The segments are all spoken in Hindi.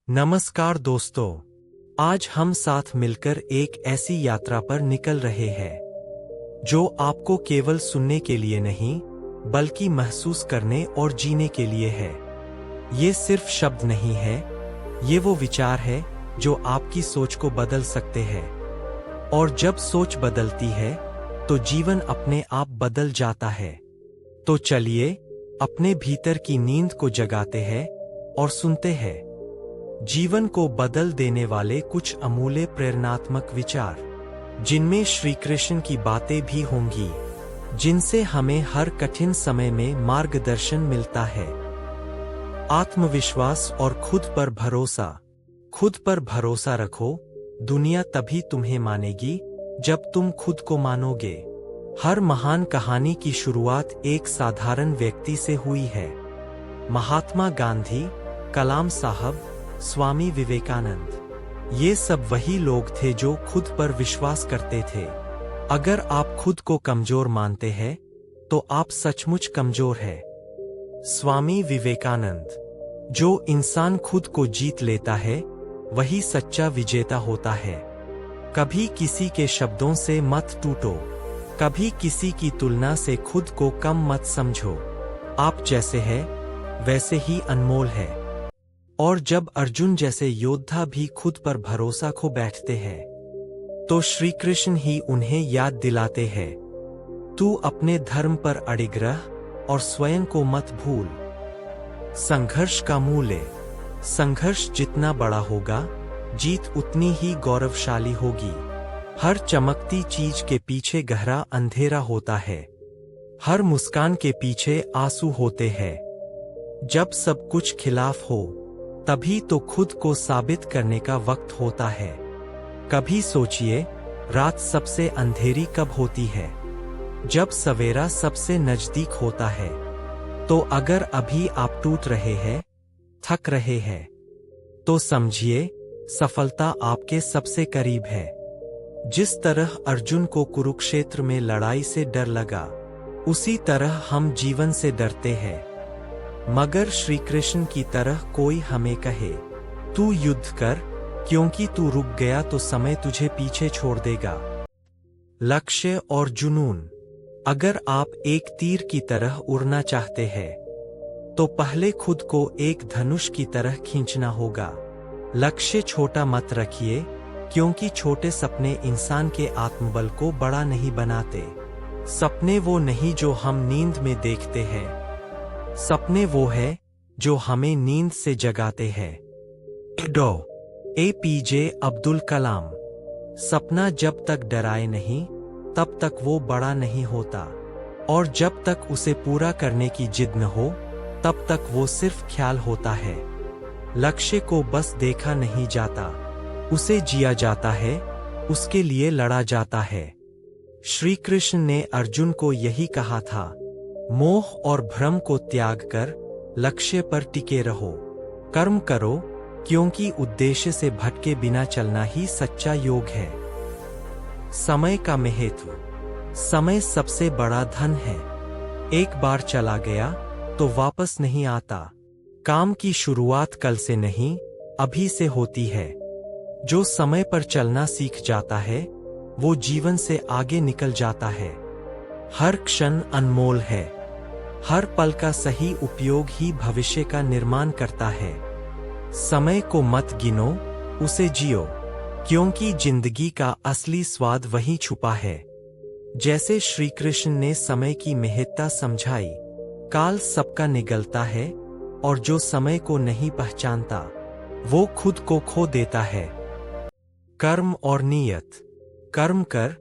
नमस्कार दोस्तों। आज हम साथ मिलकर एक ऐसी यात्रा पर निकल रहे हैं जो आपको केवल सुनने के लिए नहीं बल्कि महसूस करने और जीने के लिए है। ये सिर्फ शब्द नहीं है, ये वो विचार है जो आपकी सोच को बदल सकते हैं। और जब सोच बदलती है तो जीवन अपने आप बदल जाता है। तो चलिए अपने भीतर की नींद को जगाते हैं और सुनते हैं जीवन को बदल देने वाले कुछ अमूल्य प्रेरणात्मक विचार, जिनमें श्री कृष्ण की बातें भी होंगी, जिनसे हमें हर कठिन समय में मार्गदर्शन मिलता है। आत्मविश्वास और खुद पर भरोसा। खुद पर भरोसा रखो, दुनिया तभी तुम्हें मानेगी जब तुम खुद को मानोगे। हर महान कहानी की शुरुआत एक साधारण व्यक्ति से हुई है। महात्मा गांधी, कलाम साहब, स्वामी विवेकानंद, ये सब वही लोग थे जो खुद पर विश्वास करते थे। अगर आप खुद को कमजोर मानते हैं तो आप सचमुच कमजोर हैं। स्वामी विवेकानंद, जो इंसान खुद को जीत लेता है वही सच्चा विजेता होता है। कभी किसी के शब्दों से मत टूटो, कभी किसी की तुलना से खुद को कम मत समझो। आप जैसे हैं वैसे ही अनमोल है। और जब अर्जुन जैसे योद्धा भी खुद पर भरोसा खो बैठते हैं तो श्री कृष्ण ही उन्हें याद दिलाते हैं, तू अपने धर्म पर अडिग रह और स्वयं को मत भूल। संघर्ष का मूल्य। संघर्ष जितना बड़ा होगा, जीत उतनी ही गौरवशाली होगी। हर चमकती चीज के पीछे गहरा अंधेरा होता है। हर मुस्कान के पीछे आंसू होते हैं। जब सब कुछ खिलाफ हो तभी तो खुद को साबित करने का वक्त होता है। कभी सोचिए, रात सबसे अंधेरी कब होती है? जब सवेरा सबसे नजदीक होता है। तो अगर अभी आप टूट रहे हैं, थक रहे हैं, तो समझिए सफलता आपके सबसे करीब है। जिस तरह अर्जुन को कुरुक्षेत्र में लड़ाई से डर लगा, उसी तरह हम जीवन से डरते हैं। मगर श्री कृष्ण की तरह कोई हमें कहे, तू युद्ध कर, क्योंकि तू रुक गया तो समय तुझे पीछे छोड़ देगा। लक्ष्य और जुनून। अगर आप एक तीर की तरह उड़ना चाहते हैं तो पहले खुद को एक धनुष की तरह खींचना होगा। लक्ष्य छोटा मत रखिए, क्योंकि छोटे सपने इंसान के आत्मबल को बड़ा नहीं बनाते। सपने वो नहीं जो हम नींद में देखते हैं, सपने वो है जो हमें नींद से जगाते हैं। डॉ. APJ अब्दुल कलाम। सपना जब तक डराए नहीं तब तक वो बड़ा नहीं होता, और जब तक उसे पूरा करने की जिद न हो तब तक वो सिर्फ ख्याल होता है। लक्ष्य को बस देखा नहीं जाता, उसे जिया जाता है, उसके लिए लड़ा जाता है। श्री कृष्ण ने अर्जुन को यही कहा था, मोह और भ्रम को त्याग कर लक्ष्य पर टिके रहो। कर्म करो, क्योंकि उद्देश्य से भटके बिना चलना ही सच्चा योग है। समय का महत्व। समय सबसे बड़ा धन है। एक बार चला गया तो वापस नहीं आता। काम की शुरुआत कल से नहीं, अभी से होती है। जो समय पर चलना सीख जाता है वो जीवन से आगे निकल जाता है। हर क्षण अनमोल है। हर पल का सही उपयोग ही भविष्य का निर्माण करता है। समय को मत गिनो, उसे जियो, क्योंकि जिंदगी का असली स्वाद वहीं छुपा है। जैसे श्री कृष्ण ने समय की महत्ता समझाई, काल सबका निगलता है और जो समय को नहीं पहचानता वो खुद को खो देता है। कर्म और नियत। कर्म कर,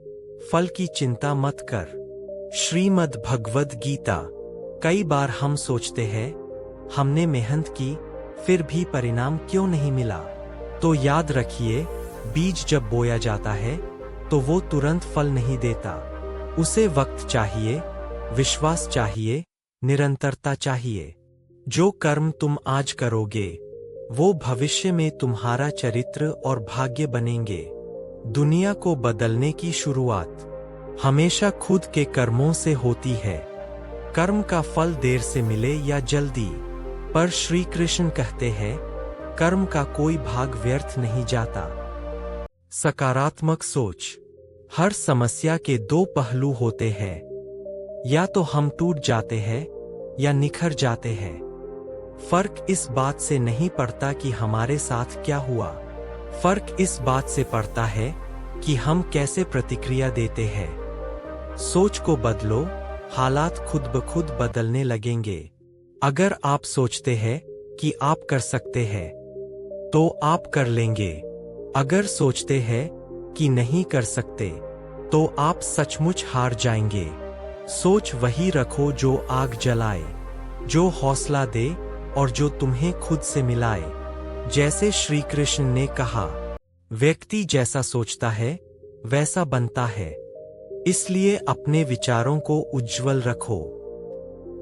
फल की चिंता मत कर। श्रीमद् भगवद गीता। कई बार हम सोचते हैं, हमने मेहनत की फिर भी परिणाम क्यों नहीं मिला? तो याद रखिए, बीज जब बोया जाता है तो वो तुरंत फल नहीं देता। उसे वक्त चाहिए, विश्वास चाहिए, निरंतरता चाहिए। जो कर्म तुम आज करोगे वो भविष्य में तुम्हारा चरित्र और भाग्य बनेंगे। दुनिया को बदलने की शुरुआत हमेशा खुद के कर्मों से होती है। कर्म का फल देर से मिले या जल्दी, पर श्री कृष्ण कहते हैं, कर्म का कोई भाग व्यर्थ नहीं जाता। सकारात्मक सोच। हर समस्या के दो पहलू होते हैं, या तो हम टूट जाते हैं या निखर जाते हैं। फर्क इस बात से नहीं पड़ता कि हमारे साथ क्या हुआ, फर्क इस बात से पड़ता है कि हम कैसे प्रतिक्रिया देते हैं। सोच को बदलो, हालात खुद ब खुद बदलने लगेंगे। अगर आप सोचते हैं कि आप कर सकते हैं, तो आप कर लेंगे। अगर सोचते हैं कि नहीं कर सकते, तो आप सचमुच हार जाएंगे। सोच वही रखो जो आग जलाए, जो हौसला दे और जो तुम्हें खुद से मिलाए। जैसे श्री कृष्ण ने कहा, व्यक्ति जैसा सोचता है वैसा बनता है। इसलिए अपने विचारों को उज्ज्वल रखो।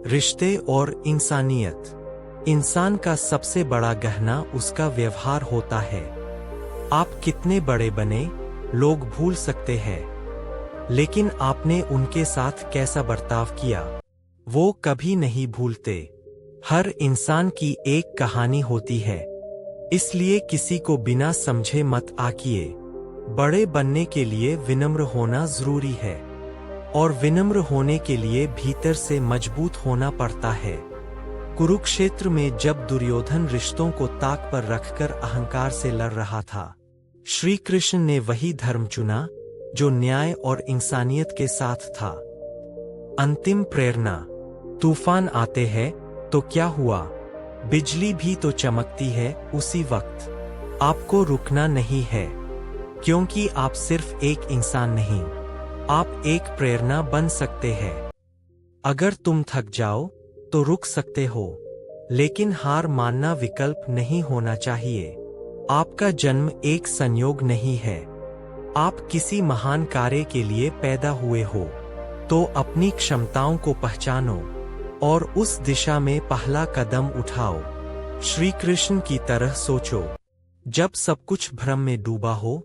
रिश्ते और इंसानियत। इंसान का सबसे बड़ा गहना उसका व्यवहार होता है। आप कितने बड़े बने, लोग भूल सकते हैं, लेकिन आपने उनके साथ कैसा बर्ताव किया, वो कभी नहीं भूलते। हर इंसान की एक कहानी होती है, इसलिए किसी को बिना समझे मत आकिए। बड़े बनने के लिए विनम्र होना जरूरी है, और विनम्र होने के लिए भीतर से मजबूत होना पड़ता है। कुरुक्षेत्र में जब दुर्योधन रिश्तों को ताक पर रखकर अहंकार से लड़ रहा था, श्री कृष्ण ने वही धर्म चुना जो न्याय और इंसानियत के साथ था। अंतिम प्रेरणा। तूफान आते हैं तो क्या हुआ, बिजली भी तो चमकती है उसी वक्त। आपको रुकना नहीं है, क्योंकि आप सिर्फ एक इंसान नहीं, आप एक प्रेरणा बन सकते हैं। अगर तुम थक जाओ तो रुक सकते हो, लेकिन हार मानना विकल्प नहीं होना चाहिए। आपका जन्म एक संयोग नहीं है, आप किसी महान कार्य के लिए पैदा हुए हो। तो अपनी क्षमताओं को पहचानो और उस दिशा में पहला कदम उठाओ। श्री कृष्ण की तरह सोचो। जब सब कुछ भ्रम में डूबा हो,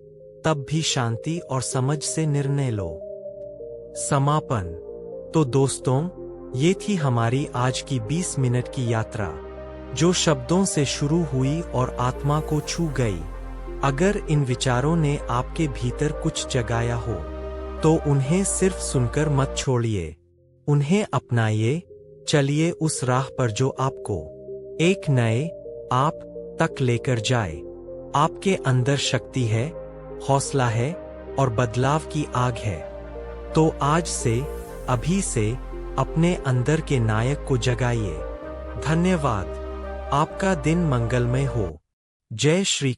तब भी शांति और समझ से निर्णय लो। समापन। तो दोस्तों, ये थी हमारी आज की 20 मिनट की यात्रा, जो शब्दों से शुरू हुई और आत्मा को छू गई। अगर इन विचारों ने आपके भीतर कुछ जगाया हो, तो उन्हें सिर्फ सुनकर मत छोड़िए, उन्हें अपनाइए। चलिए उस राह पर जो आपको एक नए आप तक लेकर जाए। आपके अंदर शक्ति है, हौसला है और बदलाव की आग है। तो आज से, अभी से अपने अंदर के नायक को जगाइए। धन्यवाद। आपका दिन मंगलमय हो। जय श्री